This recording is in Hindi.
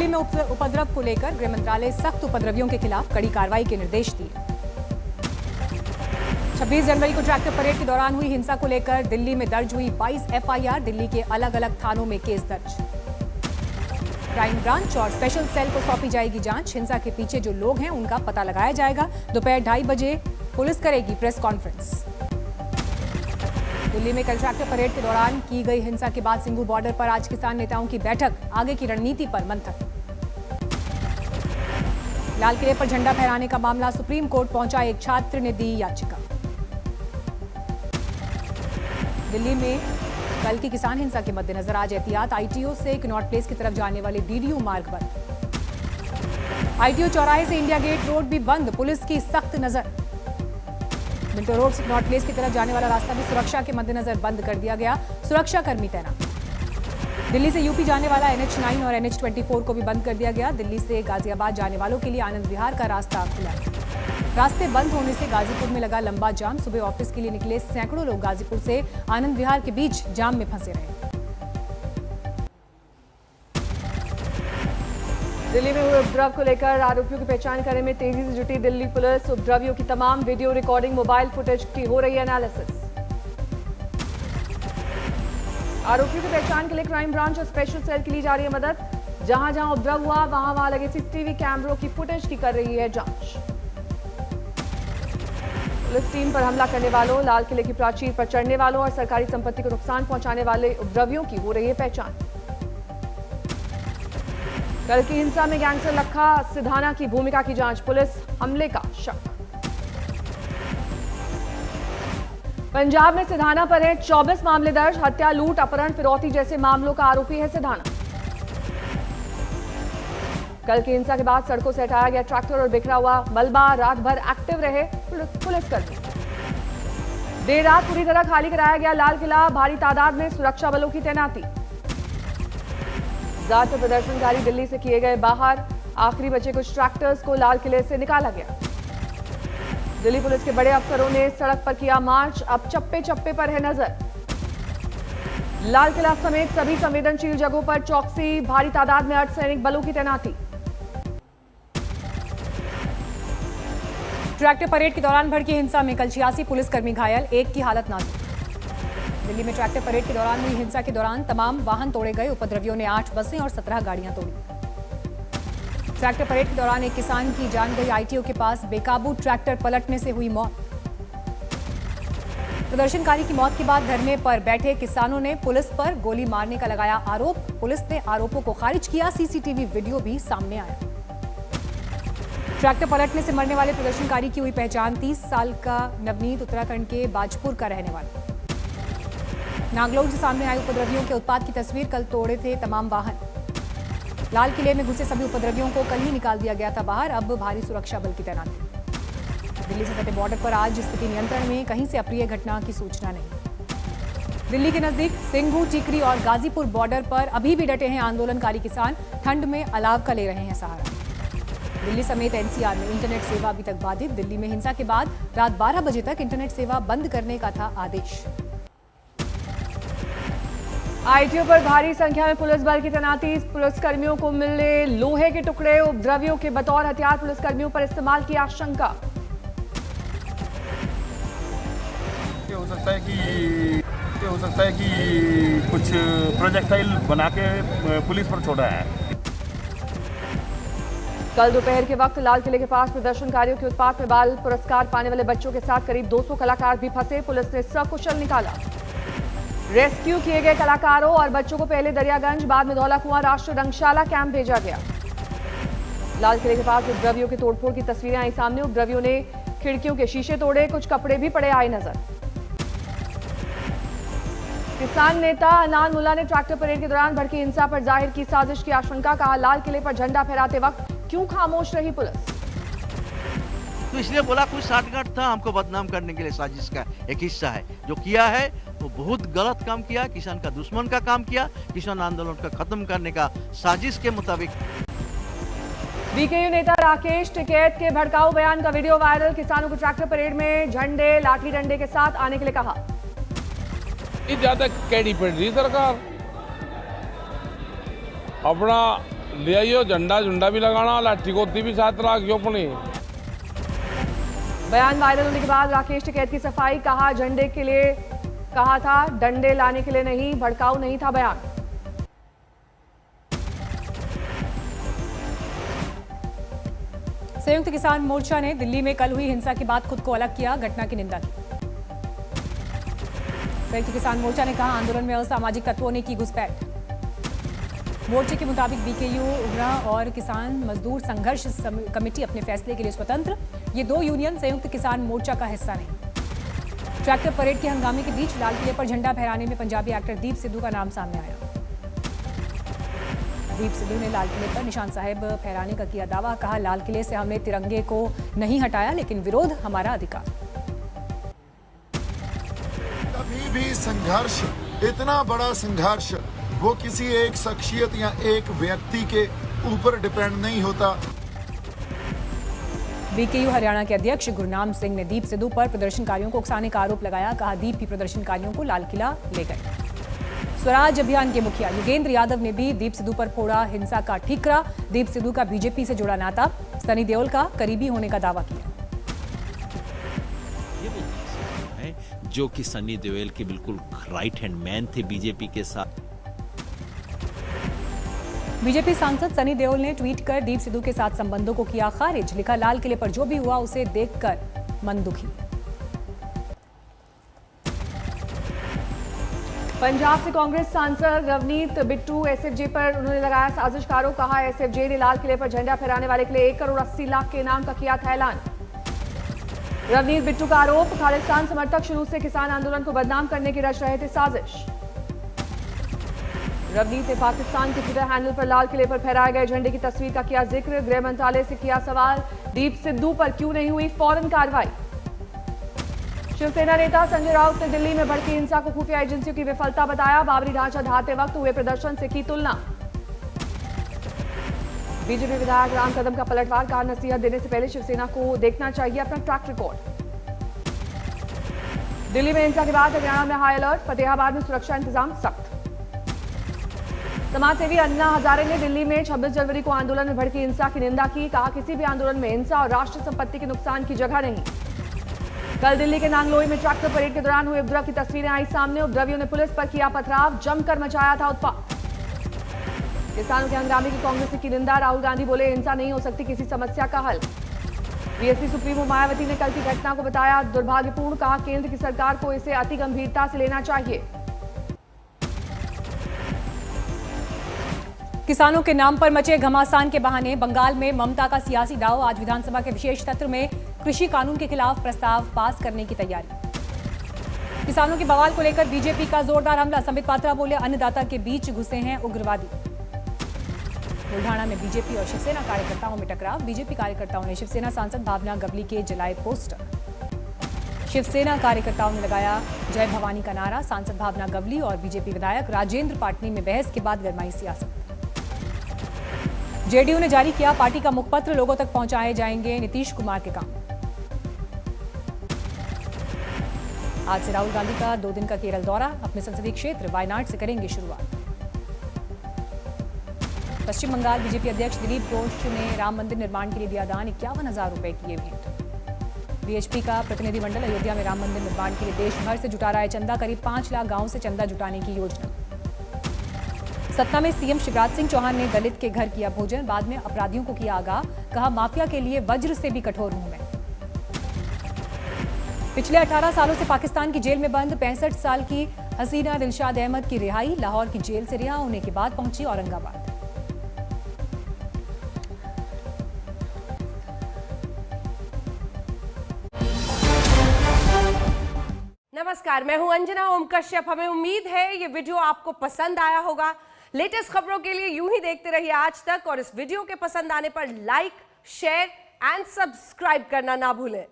दिल्ली में उपद्रव को लेकर गृह मंत्रालय सख्त उपद्रवियों के खिलाफ कड़ी कार्रवाई के निर्देश दिए। 26 जनवरी को ट्रैक्टर परेड के दौरान हुई हिंसा को लेकर दिल्ली में दर्ज हुई 22 एफआईआर। दिल्ली के अलग अलग थानों में केस दर्ज। क्राइम ब्रांच और स्पेशल सेल को सौंपी जाएगी जांच। हिंसा के पीछे जो लोग हैं उनका पता लगाया जाएगा। दोपहर 2:30 बजे पुलिस करेगी प्रेस कॉन्फ्रेंस। दिल्ली में कल ट्रैक्टर परेड के दौरान की गई हिंसा के बाद सिंघू बॉर्डर पर आज किसान नेताओं की बैठक। आगे की रणनीति पर मंथन। लाल किले पर झंडा फहराने का मामला सुप्रीम कोर्ट पहुंचा। एक छात्र ने दी याचिका। दिल्ली में कल की किसान हिंसा के मद्देनजर आज एहतियात। आईटीओ से कनॉट प्लेस की तरफ जाने वाले डीडीयू मार्ग बंद। आईटीओ चौराहे से इंडिया गेट रोड भी बंद। पुलिस की सख्त नजर। मिंटो रोड से कनॉट प्लेस की तरफ जाने वाला रास्ता भी सुरक्षा के मद्देनजर बंद कर दिया गया। सुरक्षा कर्मी तैनात। दिल्ली से यूपी जाने वाला NH9 और NH24 को भी बंद कर दिया गया। दिल्ली से गाजियाबाद जाने वालों के लिए आनंद विहार का रास्ता खुला है। रास्ते बंद होने से गाजीपुर में लगा लंबा जाम। सुबह ऑफिस के लिए निकले सैकड़ों लोग गाजीपुर से आनंद विहार के बीच जाम में फंसे रहे। दिल्ली में हुए उपद्रव को लेकर आरोपियों की पहचान करने में तेजी से जुटी दिल्ली पुलिस। उपद्रवियों की तमाम वीडियो रिकॉर्डिंग, मोबाइल फुटेज की हो रही है एनालिसिस। आरोपियों की पहचान के लिए क्राइम ब्रांच और स्पेशल सेल की ली जा रही है मदद। जहां जहां उपद्रव हुआ वहां लगे सीसीटीवी कैमरों की फुटेज की कर रही है जांच। पुलिस टीम पर हमला करने वालों, लाल किले की प्राचीर पर चढ़ने वालों और सरकारी संपत्ति को नुकसान पहुंचाने वाले उपद्रवियों की हो रही है पहचान। कल की हिंसा में गैंगस्टर लखा सिधाना की भूमिका की जांच। पुलिस हमले का शक। पंजाब में सिधाना पर है 24 मामले दर्ज। हत्या, लूट, अपहरण, फिरौती जैसे मामलों का आरोपी है सिधाना। कल की हिंसा के बाद सड़कों से हटाया गया ट्रैक्टर और बिखरा हुआ मलबा। रात भर एक्टिव रहे पुलिसकर्मी। देर रात पूरी तरह खाली कराया गया लाल किला। भारी तादाद में सुरक्षा बलों की तैनाती। ज्यादातर प्रदर्शनकारी दिल्ली से किए गए बाहर। आखिरी बचे कुछ ट्रैक्टर्स को लाल किले से निकाला गया। दिल्ली पुलिस के बड़े अफसरों ने सड़क पर किया मार्च। अब चप्पे चप्पे पर है नजर। लाल किला समेत सभी संवेदनशील जगहों पर चौकसी। भारी तादाद में अर्धसैनिक बलों की तैनाती। ट्रैक्टर परेड के दौरान भड़की हिंसा में कल 86 पुलिसकर्मी घायल। एक की हालत नाजुक। दिल्ली में ट्रैक्टर परेड के दौरान हुई हिंसा के दौरान तमाम वाहन तोड़े गए। उपद्रवियों ने 8 बसें और 17 गाड़ियां तोड़ी। ट्रैक्टर परेड के दौरान एक किसान की जान गई। आईटीओ के पास बेकाबू ट्रैक्टर पलटने से हुई मौत। प्रदर्शनकारी की मौत के बाद धरने पर बैठे किसानों ने पुलिस पर गोली मारने का लगाया आरोप। पुलिस ने आरोपों को खारिज किया। सीसीटीवी वीडियो भी सामने आया। ट्रैक्टर पलटने से मरने वाले प्रदर्शनकारी की हुई पहचान। 30 साल का नवनीत उत्तराखंड के बाजपुर का रहने वाला। नागलोर से सामने आए उपद्रवियों के उत्पात की तस्वीर। कल तोड़े थे तमाम वाहन। लाल किले में घुसे सभी उपद्रवियों को कल ही निकाल दिया गया था बाहर। अब भारी सुरक्षा बल की तैनाती। दिल्ली से सटे बॉर्डर पर आज स्थिति नियंत्रण में। कहीं से अप्रिय घटना की सूचना नहीं। दिल्ली के नजदीक सिंघू, टिकरी और गाजीपुर बॉर्डर पर अभी भी डटे हैं आंदोलनकारी किसान। ठंड में अलाव का ले रहे हैं सहारा। दिल्ली समेत एनसीआर में इंटरनेट सेवा अभी तक बाधित। दिल्ली में हिंसा के बाद रात 12 बजे तक इंटरनेट सेवा बंद करने का था आदेश। आईटीओ पर भारी संख्या में पुलिस बल की तैनाती। पुलिसकर्मियों को मिले लोहे के टुकड़े। उपद्रवियों के बतौर हथियार पुलिसकर्मियों पर इस्तेमाल की आशंका। हो सकता है कि कुछ प्रोजेक्टाइल बना के पुलिस पर छोड़ा है। कल दोपहर के वक्त लाल किले के पास प्रदर्शनकारियों के उत्पात में बाल पुरस्कार पाने वाले बच्चों के साथ करीब 200 कलाकार भी फंसे। पुलिस ने सकुशल निकाला। रेस्क्यू किए गए कलाकारों और बच्चों को पहले दरियागंज, बाद में धौला कुआं राष्ट्रीय रंगशाला कैंप भेजा गया। लाल किले के पास उपद्रवियों के तोड़फोड़ की तस्वीरें आई सामने। उपद्रवियों ने खिड़कियों के शीशे तोड़े। कुछ कपड़े भी पड़े आए नजर। किसान नेता अनान मुल्ला ने ट्रैक्टर परेड के दौरान भड़की हिंसा पर जाहिर की साजिश की आशंका। कहा, लाल किले पर झंडा फहराते वक्त क्यों खामोश रही पुलिस? तो इसलिए बोला कुछ साठगांठ था, हमको बदनाम करने के लिए साजिश का एक हिस्सा है। जो किया है वो बहुत गलत काम किया। किसान का दुश्मन का काम किया। किसान आंदोलन को खत्म करने का साजिश के मुताबिक। बीकेयू नेता राकेश टिकैत के भड़काऊ बयान का वीडियो वायरल। किसानों को ट्रैक्टर परेड में झंडे, लाठी डंडे के साथ आने के लिए कहा। ज्यादा कैडी पड़ रही सरकार। अपना ले आइयो, झंडा झुंडा भी लगाना, लाठी गोती भी साथ रखियो अपनी। बयान वायरल होने के बाद राकेश टिकैत की सफाई, कहा झंडे के लिए कहा था, डंडे लाने के लिए नहीं, भड़काऊ नहीं था बयान। संयुक्त किसान मोर्चा ने दिल्ली में कल हुई हिंसा के बाद खुद को अलग किया, घटना की निंदा की। संयुक्त किसान मोर्चा ने कहा, आंदोलन में असामाजिक तत्वों ने की घुसपैठ। मोर्चे के मुताबिक बीकेयू, उग्रा और किसान मजदूर संघर्ष कमेटी अपने फैसले के लिए स्वतंत्र। ये दो यूनियन संयुक्त किसान मोर्चा का हिस्सा नहीं। ट्रैक्टर परेड के हंगामे के बीच लाल किले पर झंडा फहराने में पंजाबी एक्टर दीप सिद्धू का नाम सामने आया। दीप सिद्धू ने लाल किले पर निशान साहिब फहराने का किया दावा, कहा लाल किले से हमने तिरंगे को नहीं हटाया, लेकिन विरोध हमारा अधिकार। कभी भी संघर्ष, इतना बड़ा संघर्ष, वो किसी एक शख्सियत या एक व्यक्ति के ऊपर डिपेंड नहीं होता। बीकेयू हरियाणा के अध्यक्ष गुरनाम सिंह ने दीप सिद्धू पर प्रदर्शनकारियों को उकसाने का आरोप लगाया, कहा दीप ही प्रदर्शनकारियों को लाल किला ले गए। स्वराज अभियान के मुखिया योगेंद्र यादव ने भी दीप सिद्धू पर फोड़ा हिंसा का ठीकरा। दीप सिद्धू का बीजेपी से जुड़ा नाता, सनी देओल का करीबी होने का दावा किया। जो कि सनी देओल के बिल्कुल राइट हैंड मैन थे बीजेपी के साथ। बीजेपी सांसद सनी देओल ने ट्वीट कर दीप सिद्धू के साथ संबंधों को किया खारिज, लिखा लाल किले पर जो भी हुआ उसे देखकर मन दुखी। पंजाब से कांग्रेस सांसद रवनीत बिट्टू एसएफजे पर उन्होंने लगाया साजिशकारों, कहा एसएफजे ने लाल किले पर झंडा फहराने वाले के लिए 1 करोड़ 80 लाख के इनाम का किया था ऐलान। रवनीत बिट्टू का आरोप, खालिस्तान समर्थक शुरू से किसान आंदोलन को बदनाम करने की रच रहे थे साजिश। रवनीत ने पाकिस्तान के ट्विटर हैंडल पर लाल किले पर फहराए गए झंडे की तस्वीर का किया जिक्र। गृह मंत्रालय से किया सवाल, दीप सिद्धू पर क्यों नहीं हुई फौरन कार्रवाई। शिवसेना नेता संजय राउत ने दिल्ली में भड़की हिंसा को खुफिया एजेंसियों की विफलता बताया, बाबरी ढांचा ढहाते वक्त हुए प्रदर्शन से की तुलना। बीजेपी विधायक राम कदम का पलटवार, कहा नसीहत देने से पहले शिवसेना को देखना चाहिए अपना ट्रैक रिकॉर्ड। दिल्ली में हिंसा के बाद हरियाणा में हाई अलर्ट, फतेहाबाद में सुरक्षा इंतजाम सख्त। समाजसेवी अन्ना हजारे ने दिल्ली में 26 जनवरी को आंदोलन में भड़की हिंसा की निंदा की, कहा किसी भी आंदोलन में हिंसा और राष्ट्र संपत्ति के नुकसान की जगह नहीं। कल दिल्ली के नांगलोई में ट्रैक्टर परेड के दौरान हुए उपद्रव की तस्वीरें आई सामने। उपद्रवियों ने पुलिस पर किया पथराव, जमकर मचाया था उत्पात। किसानों के हंगामे की कांग्रेस की निंदा, राहुल गांधी बोले हिंसा नहीं हो सकती किसी समस्या का हल। बीएसपी सुप्रीमो मायावती ने कल की घटना को बताया दुर्भाग्यपूर्ण, कहा केंद्र की सरकार को इसे अति गंभीरता से लेना चाहिए। किसानों के नाम पर मचे घमासान के बहाने बंगाल में ममता का सियासी दाव, आज विधानसभा के विशेष सत्र में कृषि कानून के खिलाफ प्रस्ताव पास करने की तैयारी। किसानों के बवाल को लेकर बीजेपी का जोरदार हमला, संबित पात्रा बोले अन्नदाता के बीच घुसे हैं उग्रवादी। बुल्ढाना में बीजेपी और शिवसेना कार्यकर्ताओं में टकराव, बीजेपी कार्यकर्ताओं ने शिवसेना सांसद भावना गवली के जलाए पोस्टर। शिवसेना कार्यकर्ताओं ने लगाया जय भवानी का नारा, सांसद भावना गवली और बीजेपी विधायक राजेंद्र पाटनी में बहस के बाद गरमाई सियासत। जेडीयू ने जारी किया पार्टी का मुखपत्र, लोगों तक पहुंचाए जाएंगे नीतीश कुमार के काम। आज से राहुल गांधी का 2 दिन का केरल दौरा, अपने संसदीय क्षेत्र वायनाड से करेंगे शुरुआत। पश्चिम बंगाल बीजेपी अध्यक्ष दिलीप घोष ने राम मंदिर निर्माण के लिए दिया दान, 51,000 रुपए की ये भेंट। बीएचपी का प्रतिनिधिमंडल अयोध्या में राम मंदिर निर्माण के लिए देश भर से जुटा रहा है चंदा, करीब 5 लाख गांवों से चंदा जुटाने की योजना। सतना में सीएम शिवराज सिंह चौहान ने दलित के घर किया भोजन, बाद में अपराधियों को किया आगाह, कहा माफिया के लिए वज्र से भी कठोर हूं मैं। पिछले 18 सालों से पाकिस्तान की जेल में बंद 65 साल की हसीना दिलशाद अहमद की रिहाई, लाहौर की जेल से रिहा होने के बाद पहुंची औरंगाबाद। नमस्कार, मैं हूं अंजना ओम कश्यप। हमें उम्मीद है ये वीडियो आपको पसंद आया होगा। लेटेस्ट खबरों के लिए यूं ही देखते रहिए आज तक, और इस वीडियो के पसंद आने पर लाइक, शेयर एंड सब्सक्राइब करना ना भूलें।